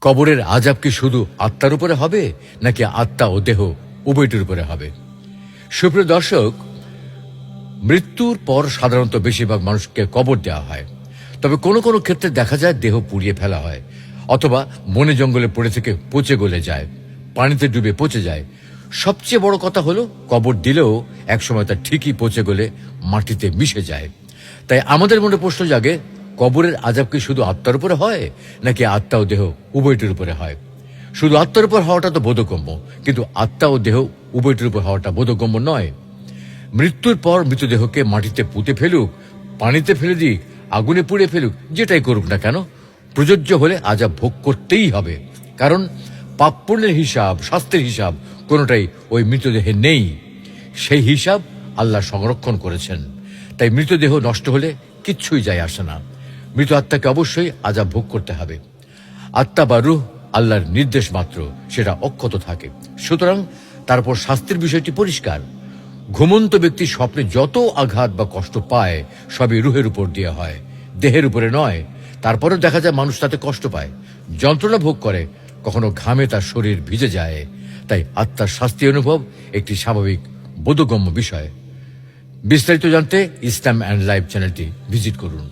কবরের আযাব কি শুধু আত্মার উপরে হবে নাকি আত্মা ও দেহ উভয়টির উপরে হবে? সুপ্রিয় দর্শক, মৃত্যুর পর সাধারণত বেশিরভাগ মানুষকে কবর দেওয়া হয়, তবে কোনো কোনো ক্ষেত্রে দেখা যায় দেহ পুড়িয়ে ফেলা হয় অথবা বনে জঙ্গলে পড়ে থেকে পচে গলে যায়, পানিতে ডুবে পচে যায়। সবচেয়ে বড় কথা হলো কবর দিলেও একসময় তা ঠিকই পচে গলে মাটিতে মিশে যায়। তাই আমাদের মনে প্রশ্ন জাগে, কবরের আযাব কি শুধু আত্মার উপরে হয় নাকি আত্মা ও দেহ উভয়টির উপরে হয়? শুধু আত্মার উপর হওয়াটা তো বোধগম্য, কিন্তু আত্মা ও দেহ উভয়টির উপর হওয়াটা বোধগম্য নয়। মৃত্যুর পর মৃতদেহকে মাটিতে পুঁতে ফেলুক, পানিতে ফেলে দিক, আগুনে পুড়ে ফেলুক, যেটাই করুক না কেন, প্রযোজ্য হলে আযাব ভোগ করতেই হবে। কারণ পাপ পুণ্যের হিসাব, শাস্তির হিসাব কোনোটাই ওই মৃতদেহে নেই। সেই হিসাব আল্লাহ সংরক্ষণ করেছেন। তাই মৃতদেহ নষ্ট হলে কিচ্ছুই যায় আসে না। মৃত আত্মাকে অবশ্যই আযাব ভোগ করতে হবে। আত্মা বা রূহ আল্লাহর নির্দেশ মাত্র, সেটা অক্ষত থাকে। সুতরাং তারপর শাস্তির বিষয়টি পরিষ্কার। ঘুমন্ত ব্যক্তি স্বপ্নে যত আঘাত বা কষ্ট পায় সবই রুহের উপর দিয়ে হয়, দেহের উপরে নয়। তারপরেও দেখা যায় মানুষ তাতে কষ্ট পায়, যন্ত্রণা ভোগ করে, কখনো ঘামে তার শরীর ভিজে যায়। তাই আত্মার শাস্তি অনুভব একটি স্বাভাবিক বোধগম্য বিষয়। বিস্তারিত জানতে ইসলাম অ্যান্ড লাইফ চ্যানেলটি ভিজিট করুন।